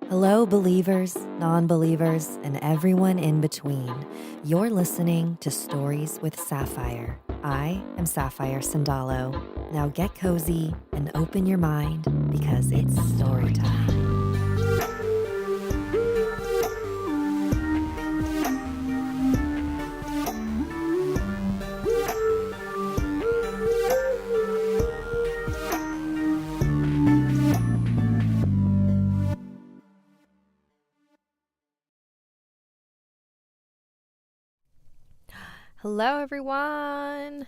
Hello, believers, non-believers, and everyone in between. You're listening to Stories with Sapphire. I am Sapphire Sandalo. Now get cozy and open your mind because it's story time. Hello, everyone.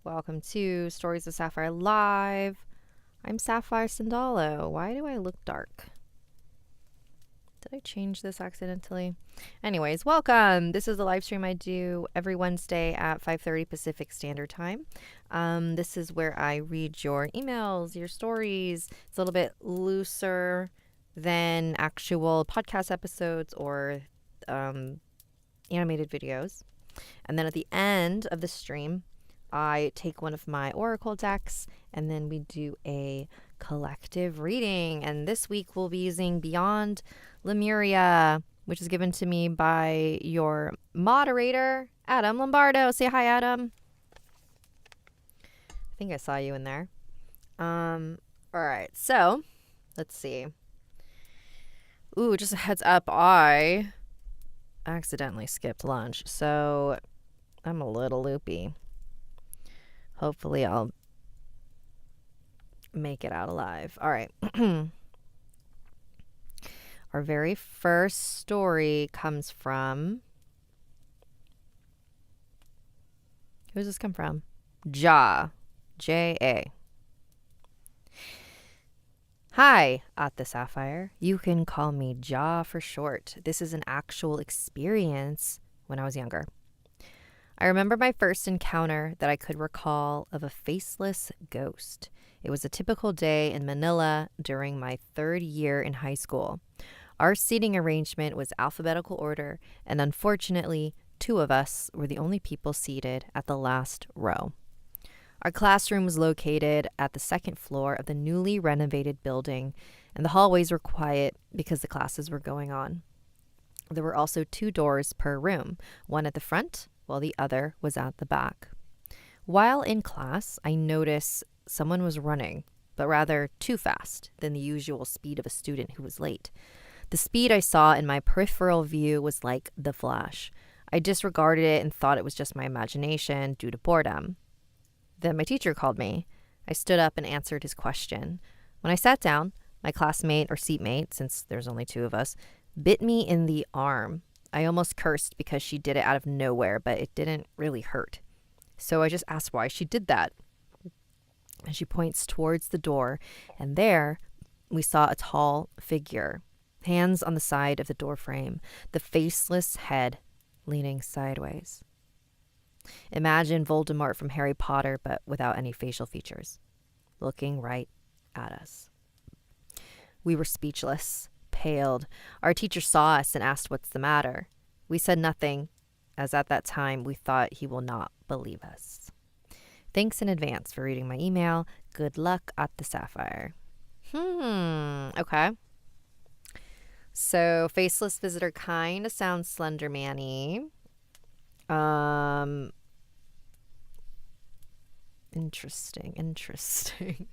Welcome to Stories with Sapphire Live. I'm Sapphire Sandalo. Why do I look dark? Did I change this accidentally? Anyways, welcome. This is a live stream I do every Wednesday at 5:30 Pacific Standard Time. This is where I read your emails, your stories. It's a little bit looser than actual podcast episodes or animated videos. And then at the end of the stream, I take one of my oracle decks and then we do a collective reading. And this week we'll be using Beyond Lemuria, which is given to me by your moderator, Adam Lombardo. Say hi, Adam. I think I saw you in there. All right, so let's see. Ooh, just a heads up, I accidentally skipped lunch, so I'm a little loopy. Hopefully I'll make it out alive. All right. Our very first story comes from... Who does this come from? J-A. Hi, at the Sapphire. You can call me Ja for short. This is an actual experience when I was younger. I remember my first encounter that I could recall of a faceless ghost. It was a typical day in Manila during my third year in high school. Our seating arrangement was alphabetical order, and unfortunately, two of us were the only people seated at the last row. Our classroom was located at the second floor of the newly renovated building, and the hallways were quiet because the classes were going on. There were also 2 doors per room, one at the front, while the other was at the back. While in class, I noticed someone was running, but rather too fast than the usual speed of a student who was late. The speed I saw in my peripheral view was like the Flash. I disregarded it and thought it was just my imagination due to boredom. Then my teacher called me. I stood up and answered his question. When I sat down, my classmate or seatmate, since there's only 2 of us, bit me in the arm. I almost cursed because she did it out of nowhere, but it didn't really hurt. So I just asked why she did that. And she points towards the door, and there we saw a tall figure, hands on the side of the door frame, the faceless head leaning sideways. Imagine Voldemort from Harry Potter, but without any facial features, looking right at us. We were speechless, paled. Our teacher saw us and asked what's the matter. We said nothing, as at that time we thought he will not believe us. Thanks in advance for reading my email. Good luck at the Sapphire. Okay. So, faceless visitor kind of sounds Slender Man-y. Interesting.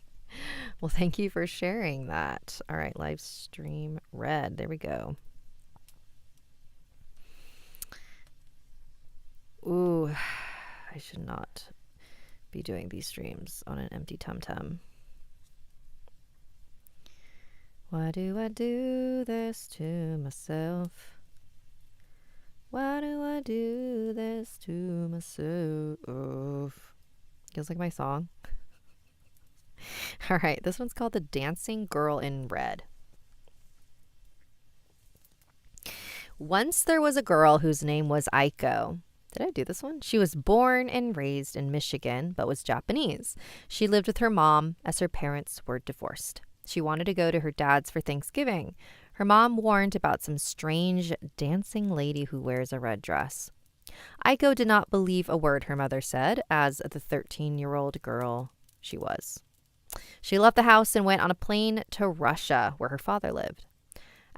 Well, thank you for sharing that. All right, live stream red. There we go. Ooh, I should not be doing these streams on an empty tum-tum. Why do I do this to myself? Why do I do this to myself? Feels like my song. All right, this one's called The Dancing Girl in Red. Once there was a girl whose name was Aiko. Did I do this one? She was born and raised in Michigan, but was Japanese. She lived with her mom as her parents were divorced. She wanted to go to her dad's for Thanksgiving. Her mom warned about some strange dancing lady who wears a red dress. Aiko did not believe a word her mother said, as the 13-year-old girl she was. She left the house and went on a plane to Russia, where her father lived.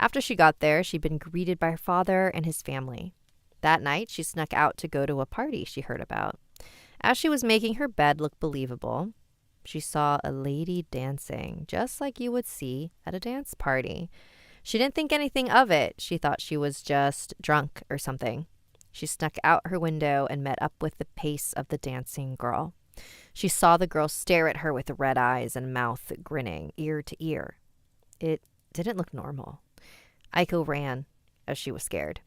After she got there, she'd been greeted by her father and his family. That night, she snuck out to go to a party she heard about. As she was making her bed look believable, she saw a lady dancing, just like you would see at a dance party. She didn't think anything of it. She thought she was just drunk or something. She snuck out her window and met up with the pace of the dancing girl. She saw the girl stare at her with red eyes and mouth grinning, ear to ear. It didn't look normal. Aiko ran as she was scared.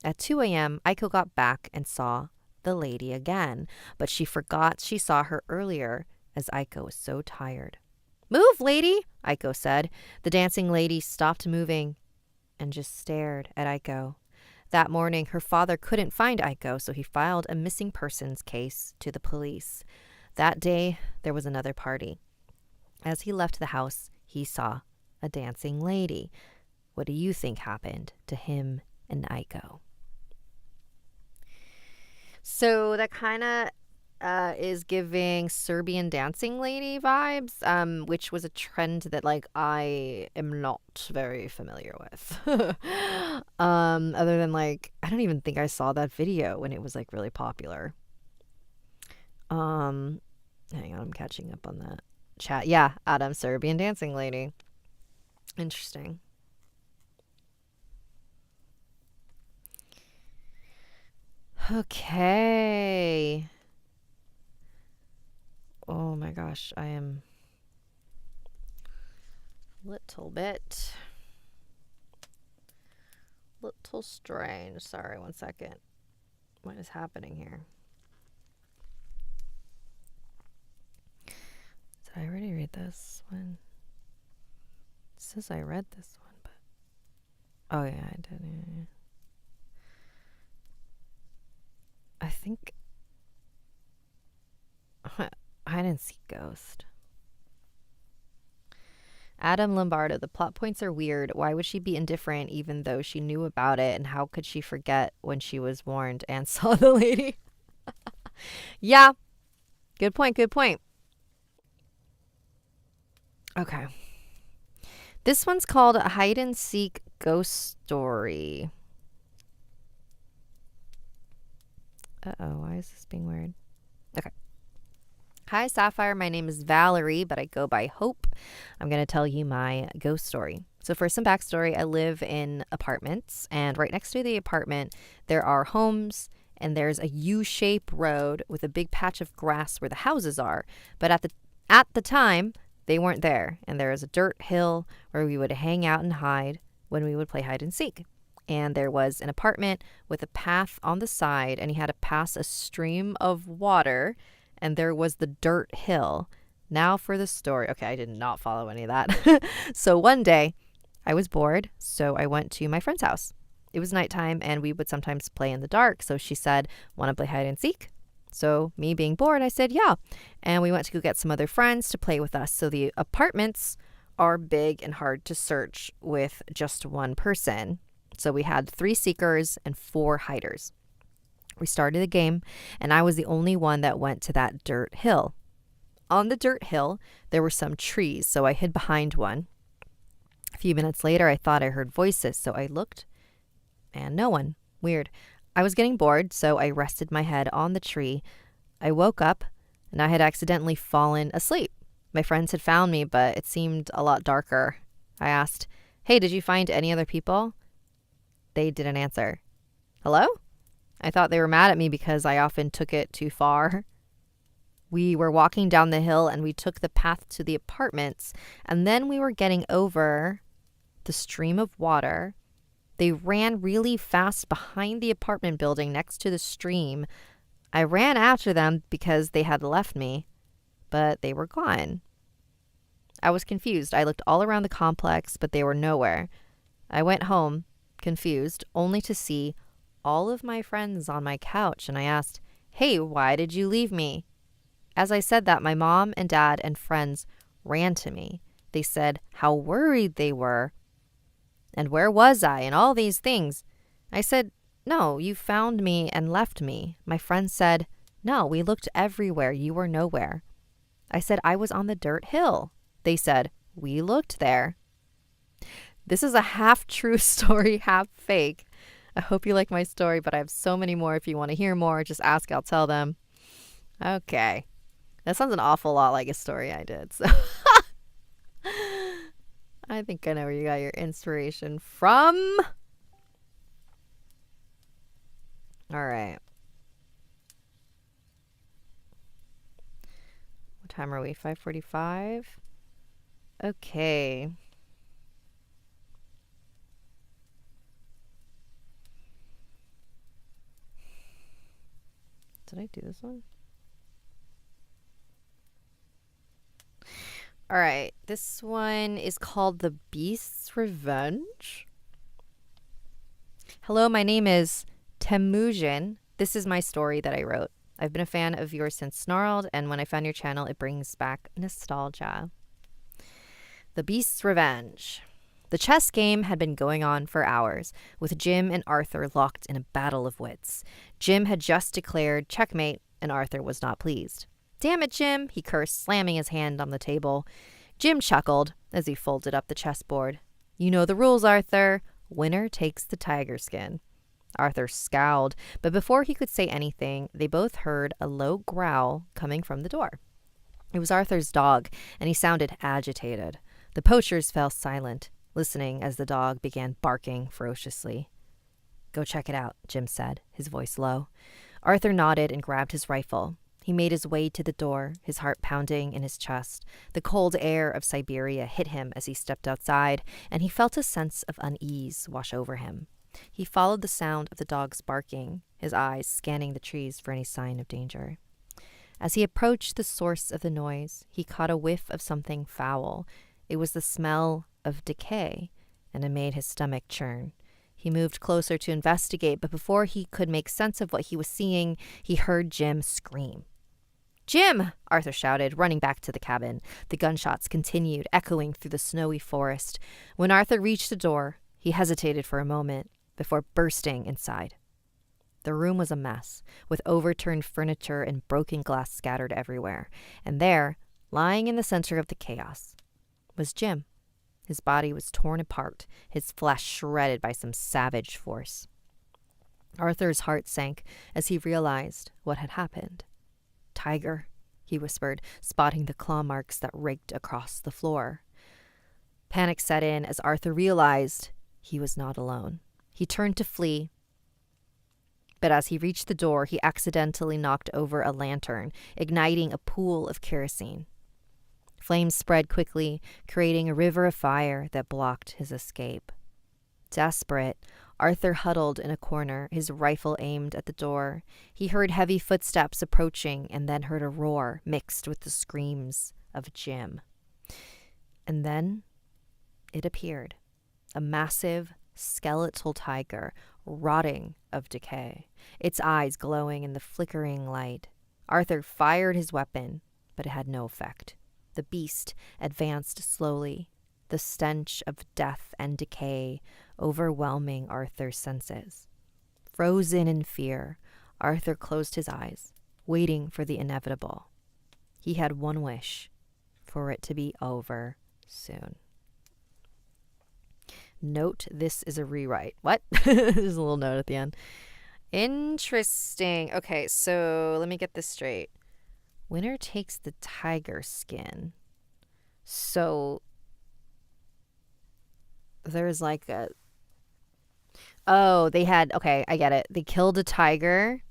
At 2 a.m., Aiko got back and saw the lady again, but she forgot she saw her earlier as Aiko was so tired. "Move, lady," Aiko said. The dancing lady stopped moving and just stared at Aiko. That morning, her father couldn't find Aiko, so he filed a missing persons case to the police. That day, there was another party. As he left the house, he saw a dancing lady. What do you think happened to him and Aiko? So that kind of is giving Serbian dancing lady vibes, which was a trend that I am not very familiar with. Other than I don't even think I saw that video when it was really popular. Hang on, I'm catching up on that chat. Yeah, Adam, Serbian dancing lady. Interesting. Okay. Oh my gosh, I am little strange. Sorry, 1 second. What is happening here? Did I already read this one? It says I read this one, but oh yeah, I did. Yeah. I think I didn't see Ghost. Adam Lombardo, the plot points are weird. Why would she be indifferent even though she knew about it? And how could she forget when she was warned and saw the lady? Yeah. Good point. Okay. This one's called a Hide and Seek Ghost Story. Uh-oh, why is this being weird? Okay. Hi, Sapphire. My name is Valerie, but I go by Hope. I'm going to tell you my ghost story. So for some backstory, I live in apartments, and right next to the apartment, there are homes, and there's a U-shaped road with a big patch of grass where the houses are. But at the time, they weren't there, and there was a dirt hill where we would hang out and hide when we would play hide and seek. And there was an apartment with a path on the side, and you had to pass a stream of water, and there was the dirt hill. Now for the story. Okay, I did not follow any of that. So one day, I was bored, so I went to my friend's house. It was nighttime, and we would sometimes play in the dark. So she said, "Want to play hide and seek?" So me being bored, I said, yeah. And we went to go get some other friends to play with us. So the apartments are big and hard to search with just one person. So we had 3 seekers and 4 hiders. We started the game, and I was the only one that went to that dirt hill. On the dirt hill, there were some trees, so I hid behind one. A few minutes later, I thought I heard voices, so I looked, and no one. Weird. I was getting bored, so I rested my head on the tree. I woke up, and I had accidentally fallen asleep. My friends had found me, but it seemed a lot darker. I asked, "Hey, did you find any other people?" They didn't answer. Hello? I thought they were mad at me because I often took it too far. We were walking down the hill, and we took the path to the apartments, and then we were getting over the stream of water. They ran really fast behind the apartment building next to the stream. I ran after them because they had left me, but they were gone. I was confused. I looked all around the complex, but they were nowhere. I went home, confused, only to see all of my friends on my couch, and I asked, "Hey, why did you leave me?" As I said that, my mom and dad and friends ran to me. They said how worried they were, and where was I, and all these things. I said, "No, you found me and left me." My friends said, "No, we looked everywhere. You were nowhere." I said, "I was on the dirt hill." They said, "We looked there." This is a half true story, half fake. I hope you like my story, but I have so many more. If you want to hear more, just ask, I'll tell them. Okay. That sounds an awful lot like a story I did. So I think I know where you got your inspiration from. All right. What time are we? 5:45? Okay. Did I do this one? All right. This one is called The Beast's Revenge. Hello, my name is Temujin. This is my story that I wrote. I've been a fan of yours since Snarled, and when I found your channel, it brings back nostalgia. The Beast's Revenge. The chess game had been going on for hours, with Jim and Arthur locked in a battle of wits. Jim had just declared checkmate, and Arthur was not pleased. "Damn it, Jim," he cursed, slamming his hand on the table. Jim chuckled as he folded up the chessboard. "You know the rules, Arthur. Winner takes the tiger skin." Arthur scowled, but before he could say anything, they both heard a low growl coming from the door. It was Arthur's dog, and he sounded agitated. The poachers fell silent, listening as the dog began barking ferociously. "Go check it out," Jim said, his voice low. Arthur nodded and grabbed his rifle. He made his way to the door, his heart pounding in his chest. The cold air of Siberia hit him as he stepped outside, and he felt a sense of unease wash over him. He followed the sound of the dog's barking, his eyes scanning the trees for any sign of danger. As he approached the source of the noise, he caught a whiff of something foul. It was the smell of decay, and it made his stomach churn. He moved closer to investigate, but before he could make sense of what he was seeing, he heard Jim scream. "Jim!" Arthur shouted, running back to the cabin. The gunshots continued, echoing through the snowy forest. When Arthur reached the door, he hesitated for a moment before bursting inside. The room was a mess, with overturned furniture and broken glass scattered everywhere. And there, lying in the center of the chaos, was Jim. His body was torn apart, his flesh shredded by some savage force. Arthur's heart sank as he realized what had happened. "Tiger," he whispered, spotting the claw marks that raked across the floor. Panic set in as Arthur realized he was not alone. He turned to flee, but as he reached the door, he accidentally knocked over a lantern, igniting a pool of kerosene. Flames spread quickly, creating a river of fire that blocked his escape. Desperate, Arthur huddled in a corner, his rifle aimed at the door. He heard heavy footsteps approaching and then heard a roar mixed with the screams of Jim. And then it appeared, a massive, skeletal tiger, rotting of decay, its eyes glowing in the flickering light. Arthur fired his weapon, but it had no effect. The beast advanced slowly, the stench of death and decay overwhelming Arthur's senses. Frozen in fear, Arthur closed his eyes, waiting for the inevitable. He had one wish, for it to be over soon. Note, this is a rewrite. What? There's a little note at the end. Interesting. Okay, so let me get this straight. Winner takes the tiger skin. So there's like a... Oh, they had... Okay, I get it. They killed a tiger,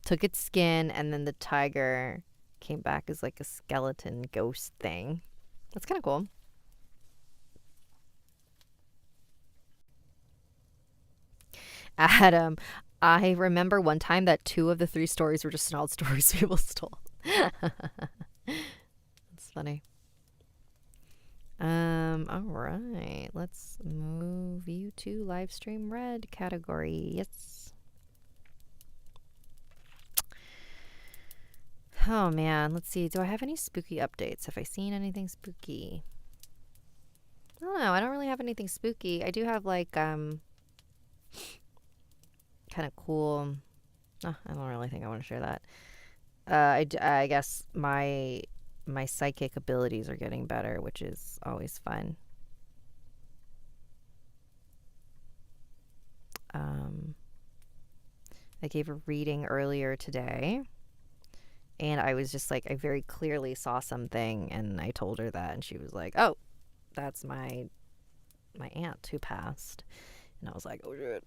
took its skin, and then the tiger came back as like a skeleton ghost thing. That's kind of cool. Adam, I remember one time that 2 of the 3 stories were just Snarled stories people stole. That's funny. All right, let's move you to Livestream Red category. Yes. Oh man, let's see. Do I have any spooky updates? Have I seen anything spooky? I don't know. I don't really have anything spooky. I do have like kind of cool. Oh, I don't really think I want to share that. I guess my psychic abilities are getting better, which is always fun. I gave a reading earlier today, and I was just like, I very clearly saw something, and I told her that, and she was like, oh, that's my aunt who passed. And I was like, oh shit,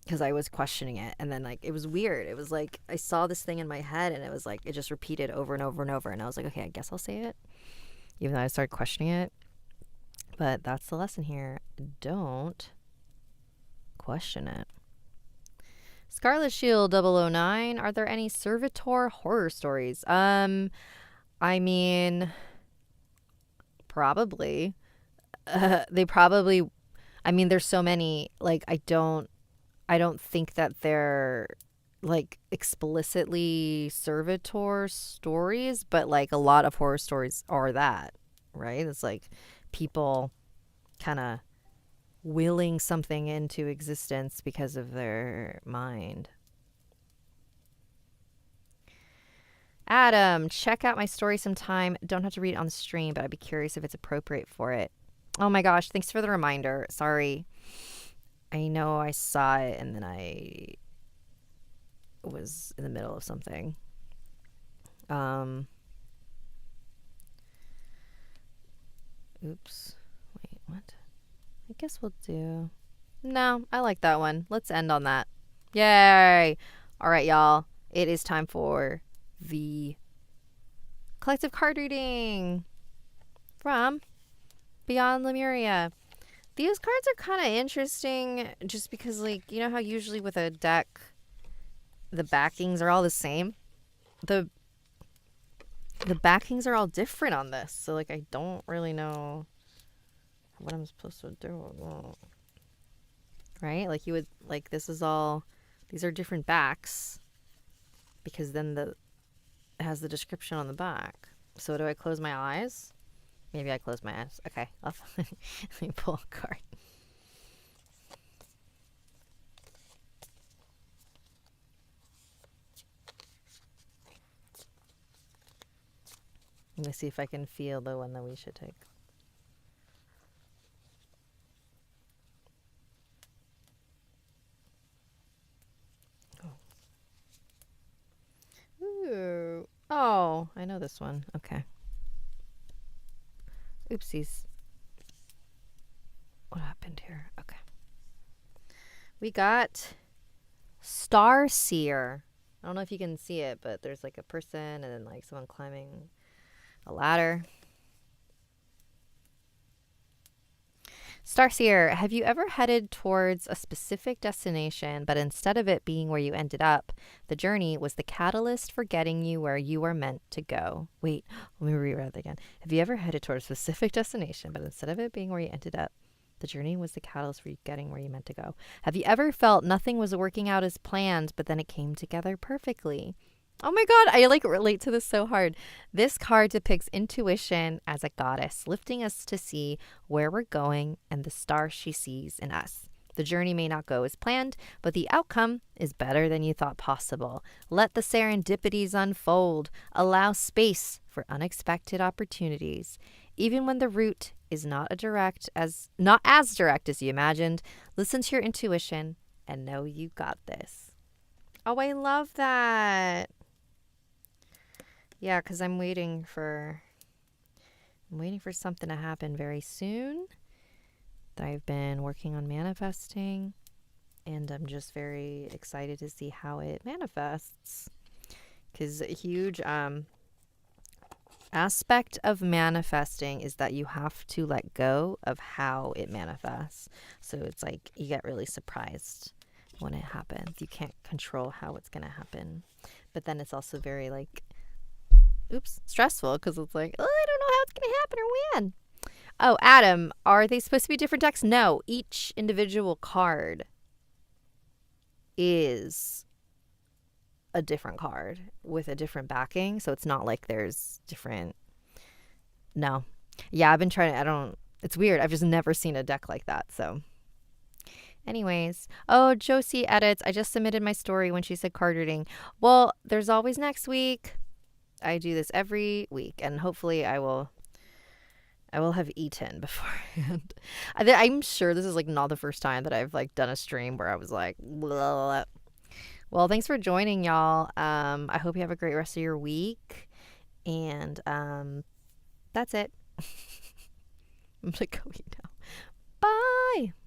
because I was questioning it, and then like it was weird. It was like I saw this thing in my head, and it was like it just repeated over and over and over, and I was like, okay, I guess I'll say it, even though I started questioning it. But that's the lesson here. Don't question it. Scarlet Shield 009, are there any servitor horror stories? I mean, probably. They probably, I mean, there's so many, like, I don't think that they're like explicitly servitor stories, but like a lot of horror stories are that, right? It's like people kind of willing something into existence because of their mind. Adam, check out my story sometime. Don't have to read it on the stream, but I'd be curious if it's appropriate for it. Oh my gosh, thanks for the reminder. Sorry. I know I saw it and then I was in the middle of something. Oops. Wait, what? I guess we'll do... No, I like that one. Let's end on that. Yay! All right, y'all. It is time for the collective card reading from Beyond Lemuria. These cards are kind of interesting just because, like, you know how usually with a deck, the backings are all the same? The backings are all different on this. So, like, I don't really know what I'm supposed to do. Right? Like, you would, like, this is all, these are different backs because then it has the description on the back. So, do I close my eyes? Maybe I close my eyes. Okay. Let me pull a card. Let me see if I can feel the one that we should take. Ooh. Oh, I know this one. Okay. Oopsies. What happened here? Okay. We got Seer. I don't know if you can see it, but there's like a person and then like someone climbing a ladder. Seer, have you ever headed towards a specific destination, but instead of it being where you ended up, the journey was the catalyst for getting you where you were meant to go? Wait, let me reread that again. Have you ever headed towards a specific destination, but instead of it being where you ended up, the journey was the catalyst for you getting where you meant to go? Have you ever felt nothing was working out as planned, but then it came together perfectly? Oh my God, I like relate to this so hard. This card depicts intuition as a goddess, lifting us to see where we're going and the star she sees in us. The journey may not go as planned, but the outcome is better than you thought possible. Let the serendipities unfold. Allow space for unexpected opportunities. Even when the route is not as direct as you imagined, listen to your intuition and know you got this. Oh, I love that. Yeah, because I'm waiting for something to happen very soon that I've been working on manifesting, and I'm just very excited to see how it manifests. Because a huge aspect of manifesting is that you have to let go of how it manifests. So it's like you get really surprised when it happens. You can't control how it's going to happen. But then it's also very like, stressful because it's like, oh, I don't know how it's going to happen or when. Oh, Adam, are they supposed to be different decks? No, each individual card is a different card with a different backing. So it's not like there's different. No. Yeah, I've been trying. It's weird. I've just never seen a deck like that. So anyways. Oh, Josie edits. I just submitted my story when she said card reading. Well, there's always next week. I do this every week, and hopefully I will I will have eaten beforehand. I'm sure this is like not the first time that I've like done a stream where I was like, blah. Well, thanks for joining, y'all. I hope you have a great rest of your week. And that's it. I'm gonna go eat now. Bye.